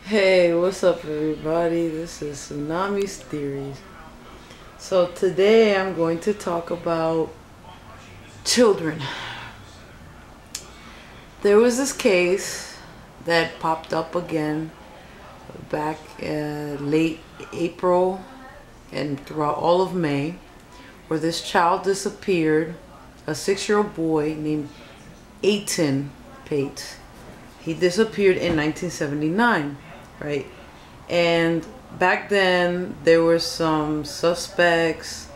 Hey, what's up everybody? This is Tsunami's Theories. So today I'm going to talk about children. There was this case that popped up again back late April and throughout all of May, where this child disappeared, a 6-year-old boy named Aiton Pate. He disappeared in 1979. Right, and back then there were some suspects,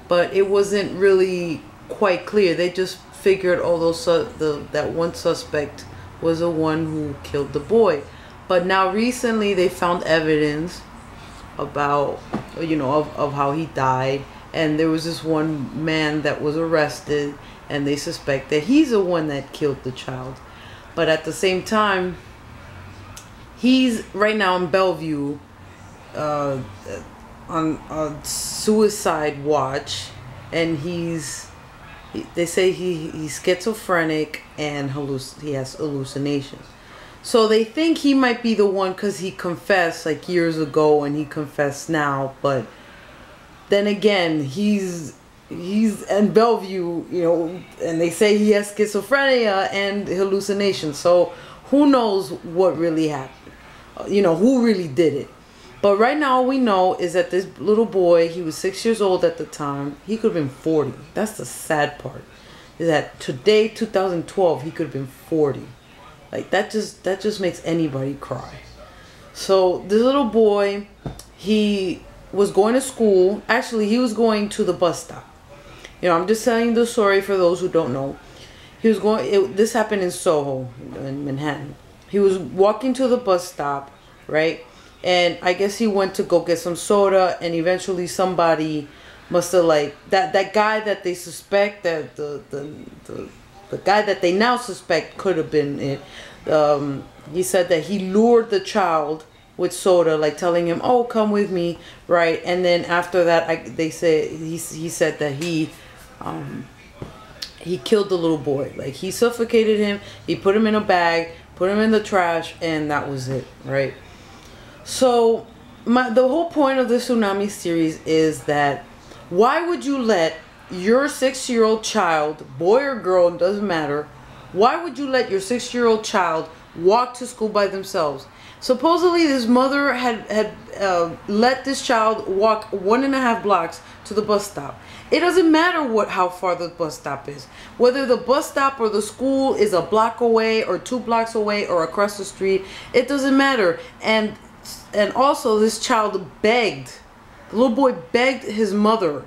but it wasn't really quite clear. They just figured, although that one suspect was the one who killed the boy. But now recently they found evidence about, of how he died, and there was this one man that was arrested, and they suspect that he's the one that killed the child. But at the same time, he's right now in Bellevue on a suicide watch, and they say he's schizophrenic and he has hallucinations. So they think he might be the one because he confessed like years ago and he confessed now. But then again, he's in Bellevue, and they say he has schizophrenia and hallucinations. So who knows what really happened? Who really did it. But right now all we know is that this little boy, he was 6 years old at the time. He could have been 40. That's the sad part, is that today, 2012, he could have been 40. Like that just makes anybody cry. So this little boy, he was going to school. Actually, he was going to the bus stop. I'm just telling the story for those who don't know. This happened in Soho, in Manhattan. He was walking to the bus stop, right? And I guess he went to go get some soda, and eventually somebody must have, like, that guy that they suspect, that the guy that they now suspect could have been it. He said that he lured the child with soda, like telling him, "Oh, come with me," right? And then after that, they say he said that he killed the little boy. Like, he suffocated him, he put him in a bag, put him in the trash, and that was it, right? So the whole point of the Tsunami series is that why would you let your 6-year-old child, boy or girl, it doesn't matter, why would you let your 6-year-old child walk to school by themselves? Supposedly this mother had let this child walk 1.5 blocks to the bus stop. It doesn't matter how far the bus stop is. Whether the bus stop or the school is a block away or 2 blocks away or across the street, it doesn't matter. And also this child begged, the little boy begged his mother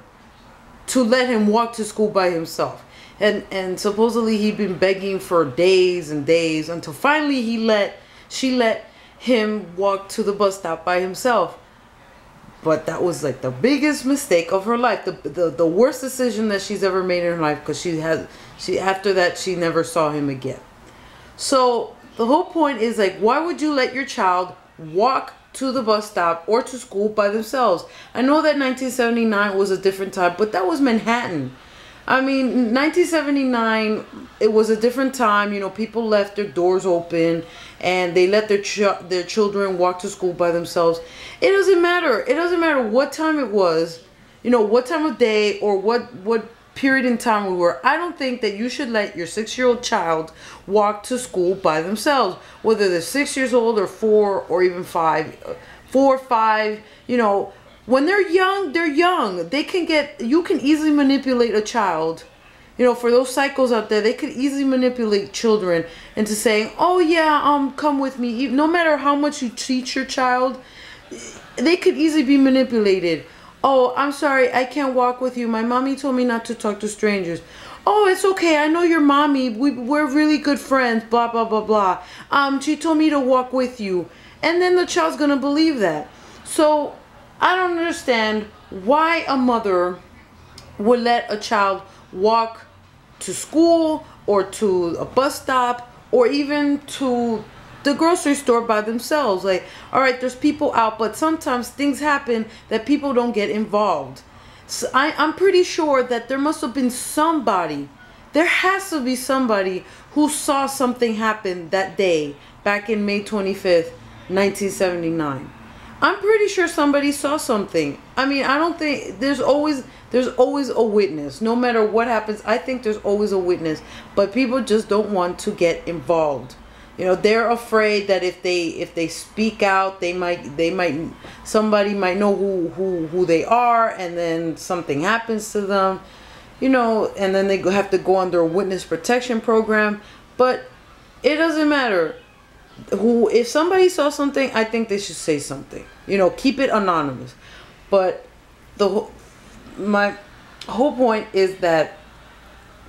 to let him walk to school by himself. And supposedly he'd been begging for days and days until finally she let him walk to the bus stop by himself. But that was like the biggest mistake of her life, the worst decision that she's ever made in her life, because after that she never saw him again. So the whole point is, like, why would you let your child walk to the bus stop or to school by themselves? I know that 1979 was a different time, but that was Manhattan. I mean, 1979, it was a different time. People left their doors open and they let their children walk to school by themselves. It doesn't matter. It doesn't matter what time it was, what time of day or what period in time we were. I don't think that you should let your 6-year-old child walk to school by themselves, whether they're 6 years old or 4 or even 5, 4 or 5, When they're young, they're young. You can easily manipulate a child. For those psychos out there, they could easily manipulate children into saying, "Oh yeah, come with me." No matter how much you teach your child, they could easily be manipulated. "Oh, I'm sorry, I can't walk with you. My mommy told me not to talk to strangers." "Oh, it's okay. I know your mommy. We're really good friends. Blah blah blah blah. She told me to walk with you," and then the child's gonna believe that. So I don't understand why a mother would let a child walk to school or to a bus stop or even to the grocery store by themselves. Like, all right, there's people out, but sometimes things happen that people don't get involved. So I'm pretty sure that there must have been somebody, there has to be somebody who saw something happen that day back in May 25th, 1979. I'm pretty sure somebody saw something. I mean, I don't think there's always a witness. No matter what happens, I think there's always a witness, but people just don't want to get involved. You know, they're afraid that if they speak out, somebody might know who they are, and then something happens to them. You know, and then they have to go under a witness protection program. But it doesn't matter. If somebody saw something, I think they should say something. You know, keep it anonymous. But my whole point is that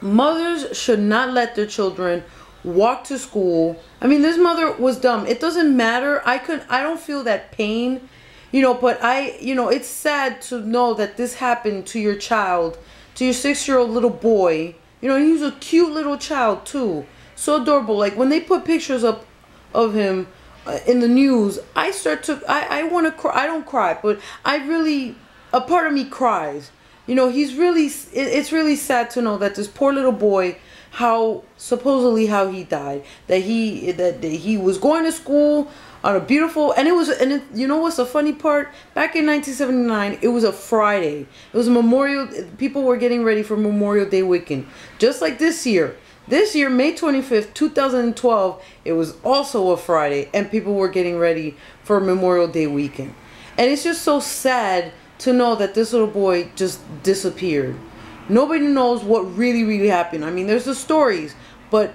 mothers should not let their children walk to school. I mean, this mother was dumb. It doesn't matter. I don't feel that pain, you know, but it's sad to know that this happened to your child, to your 6-year-old little boy. You know, he was a cute little child too. So adorable. Like when they put pictures up of him in the news, I want to cry. I don't cry, but a part of me cries. You know, it's really sad to know that this poor little boy, supposedly how he died, that he was going to school on a beautiful, you know what's the funny part? Back in 1979, it was a Friday. It was people were getting ready for Memorial Day weekend. Just like this year. This year, May 25th, 2012, it was also a Friday, and people were getting ready for Memorial Day weekend. And it's just so sad to know that this little boy just disappeared. Nobody knows what really happened. I mean, there's the stories, but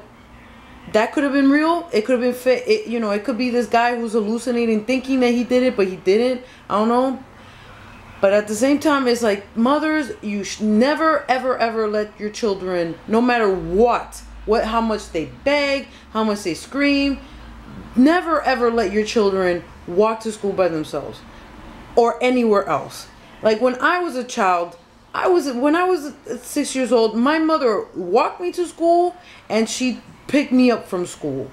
that could have been real. It could have been fake. You know, it could be this guy who's hallucinating, thinking that he did it, but he didn't. I don't know. But at the same time, it's like, mothers, you should never, ever let your children, no matter how much they beg, how much they scream, never, ever let your children walk to school by themselves or anywhere else. Like when I was a child, when I was 6 years old, my mother walked me to school and she picked me up from school,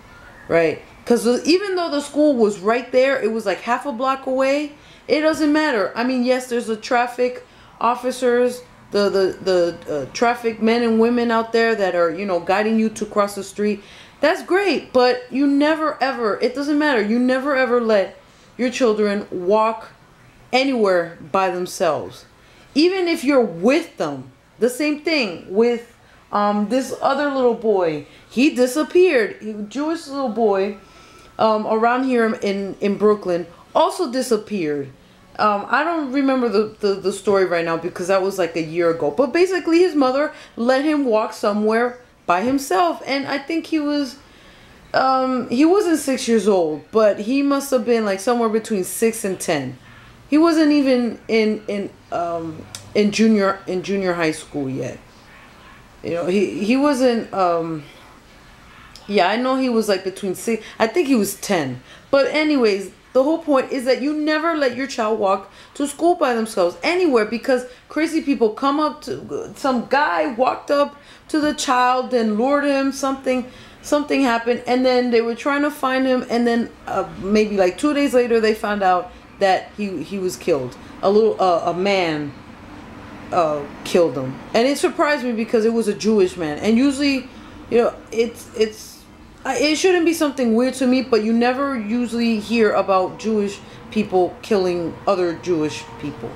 right? Because even though the school was right there, it was like half a block away. It doesn't matter. I mean, yes, there's the traffic officers, the traffic men and women out there that are, you know, guiding you to cross the street. That's great, but you never ever, it doesn't matter. You never ever let your children walk anywhere by themselves. Even if you're with them. The same thing with this other little boy. He disappeared. He was a Jewish little boy around here in Brooklyn. Also disappeared. I don't remember the story right now because that was like a year ago. But basically his mother let him walk somewhere by himself. And I think he wasn't 6 years old, but he must have been like somewhere between 6 and 10. He wasn't even in junior high school yet. You know, he wasn't yeah, I know he was like between 6, I think he was 10. But anyways, the whole point is that you never let your child walk to school by themselves anywhere, because crazy people come up to, some guy walked up to the child and lured him, something happened, and then they were trying to find him, and then maybe like 2 days later they found out that he was killed. A man killed him, and it surprised me because it was a Jewish man, and usually, you know, it shouldn't be something weird to me, but you never usually hear about Jewish people killing other Jewish people.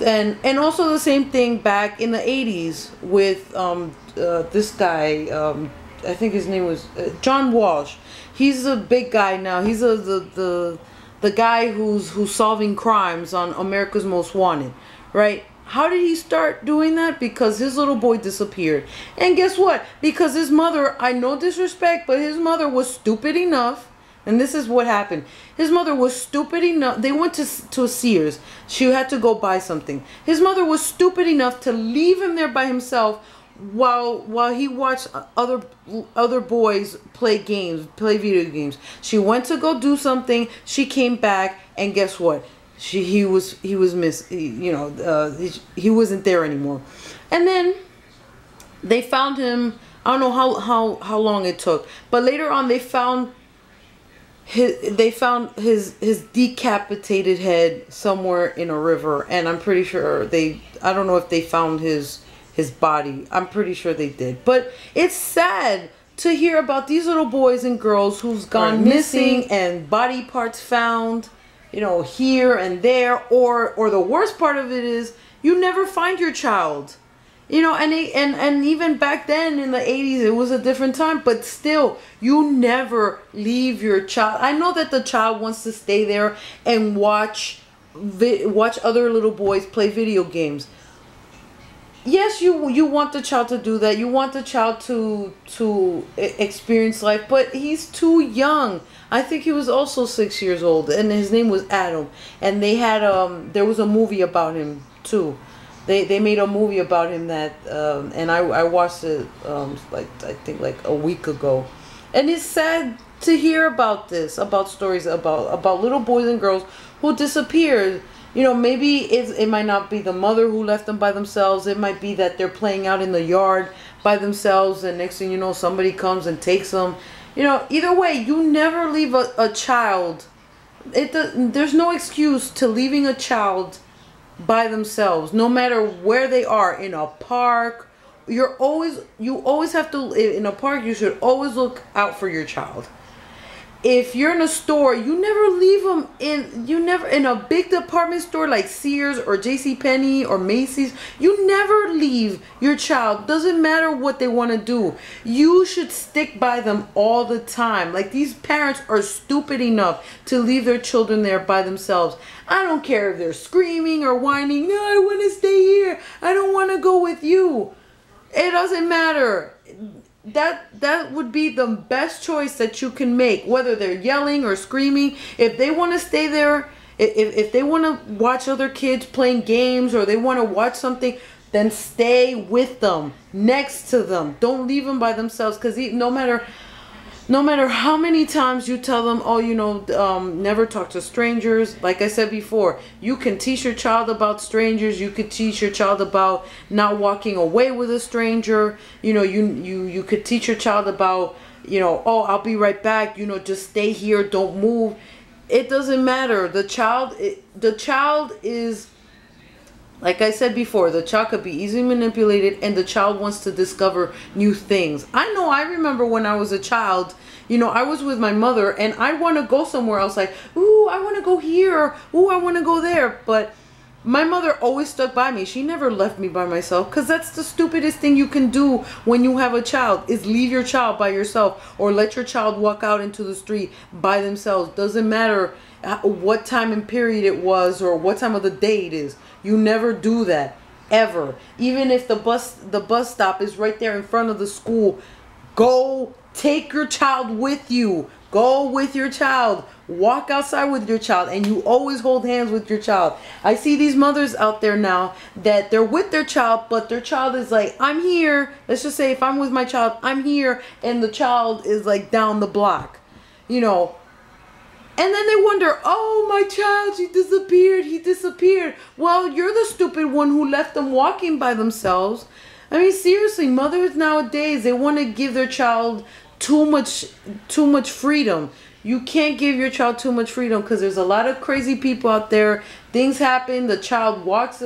And also the same thing back in the 80s with this guy, I think his name was John Walsh. He's a big guy now. He's the guy who's solving crimes on America's Most Wanted, right? How did he start doing that? Because his little boy disappeared. And guess what? Because his mother, I know disrespect, but his mother was stupid enough. And this is what happened. His mother was stupid enough. They went to Sears. She had to go buy something. His mother was stupid enough to leave him there by himself while he watched other boys play video games. She went to go do something. She came back, and guess what? He wasn't there anymore. And then they found him. I don't know how long it took, but later on they found his decapitated head somewhere in a river, and I'm pretty sure I don't know if they found his body. I'm pretty sure they did. But it's sad to hear about these little boys and girls who's gone missing and body parts found, you know, here and there, or the worst part of it is you never find your child. You know, and even back then in the 80s, it was a different time, but still, you never leave your child. I know that the child wants to stay there and watch other little boys play video games. Yes, you want the child to do that. You want the child to experience life, but he's too young. I think he was also 6 years old, and his name was Adam. And they had there was a movie about him too. They made a movie about him that and I watched it like I think like a week ago, and it's sad to hear about this, about stories about little boys and girls who disappeared. You know, maybe it might not be the mother who left them by themselves. It might be that they're playing out in the yard by themselves, and next thing you know, somebody comes and takes them. You know, either way, you never leave a child. There's no excuse to leaving a child by themselves, no matter where they are. In a park, you always have to, in a park, you should always look out for your child. If you're in a store, you never leave them in a big department store like Sears or JCPenney or Macy's. You never leave your child. Doesn't matter what they want to do. You should stick by them all the time. Like, these parents are stupid enough to leave their children there by themselves. I don't care if they're screaming or whining. No, I want to stay here. I don't want to go with you. It doesn't matter. That would be the best choice that you can make, whether they're yelling or screaming. If they want to stay there, if they want to watch other kids playing games, or they want to watch something, then stay with them, next to them. Don't leave them by themselves, because no matter how many times you tell them, oh, you know, never talk to strangers. Like I said before, you can teach your child about strangers. You could teach your child about not walking away with a stranger. You know, you could teach your child about, you know, oh, I'll be right back. You know, just stay here. Don't move. It doesn't matter. The child is, like I said before, the child could be easily manipulated, and the child wants to discover new things. I remember when I was a child, you know, I was with my mother, and I want to go somewhere else, like, ooh, I want to go here, ooh, I want to go there. But my mother always stuck by me. She never left me by myself, because that's the stupidest thing you can do when you have a child, is leave your child by yourself, or let your child walk out into the street by themselves. Doesn't matter what time and period it was, or what time of the day it is. You never do that, ever. Even if the bus stop is right there in front of the school, go take your child with you. Go with your child. Walk outside with your child, and you always hold hands with your child. I see these mothers out there now that they're with their child, but their child is like, I'm here. Let's just say if I'm with my child, I'm here, and the child is like down the block, you know. And then they wonder, oh, my child, he disappeared. Well, you're the stupid one who left them walking by themselves. I mean, seriously, mothers nowadays, they want to give their child too much freedom. You can't give your child too much freedom, because there's a lot of crazy people out there. Things happen. The child walks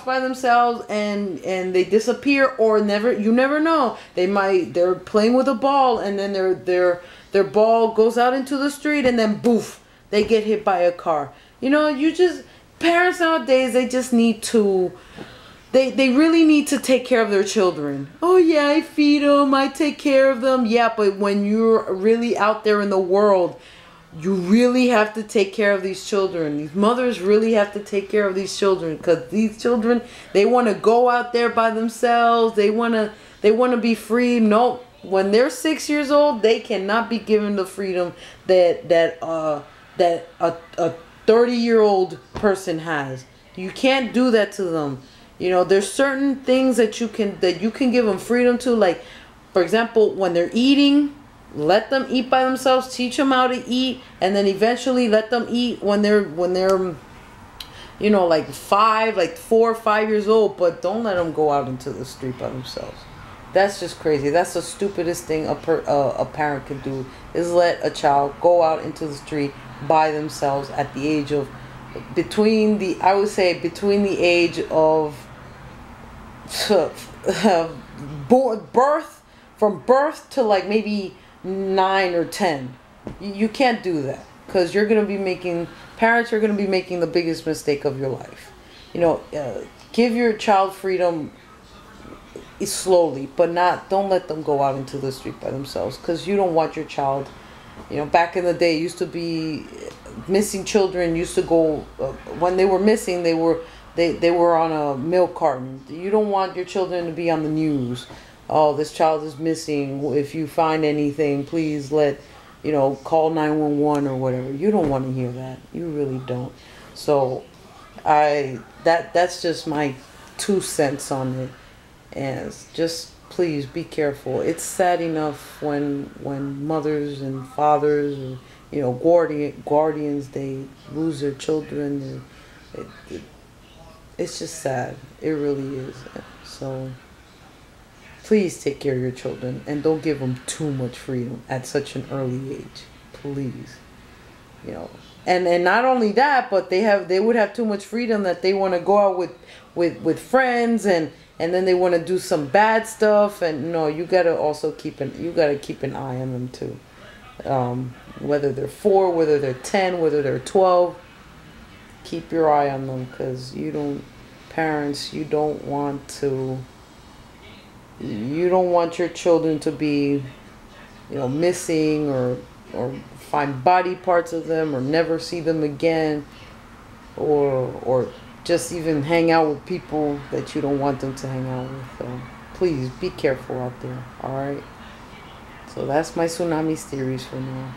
by themselves, and they disappear, or you never know. They're playing with a ball, and then their ball goes out into the street, and then boof, they get hit by a car. You know, parents nowadays, they just need to, they really need to take care of their children. Oh yeah, I feed them, I take care of them. Yeah, but when you're really out there in the world, you really have to take care of these children. These mothers really have to take care of these children, because these children, they want to go out there by themselves. They want to be free. No. When they're 6 years old, they cannot be given the freedom that a 30-year-old person has. You can't do that to them. You know, there's certain things that you can give them freedom to. Like, for example, when they're eating, let them eat by themselves. Teach them how to eat, and then eventually let them eat when they're you know, like 4 or 5 years old. But don't let them go out into the street by themselves. That's just crazy. That's the stupidest thing a parent can do, is let a child go out into the street by themselves at the age of, between the age of birth from birth to like maybe 9 or 10. You can't do that, because you're gonna be making, parents are gonna be making the biggest mistake of your life. You know, give your child freedom slowly, but don't let them go out into the street by themselves, because you don't want your child. You know, back in the day, used to be missing children used to go, when they were missing, they were on a milk carton. You don't want your children to be on the news. Oh, this child is missing. If you find anything, please call 911 or whatever. You don't want to hear that. You really don't. So that's just my 2 cents on it. And just please be careful. It's sad enough when mothers and fathers, guardians, they lose their children. It's just sad. It really is. So please take care of your children, and don't give them too much freedom at such an early age. Please. And not only that, but they would have too much freedom that they want to go out with friends, and then they want to do some bad stuff. And no, you gotta also keep an eye on them too. Whether they're 4, whether they're 10, whether they're 12, keep your eye on them, because you don't want your children to be, missing, or find body parts of them, or never see them again, or just even hang out with people that you don't want them to hang out with. So please be careful out there. All right. So that's my Tsunami theories for now.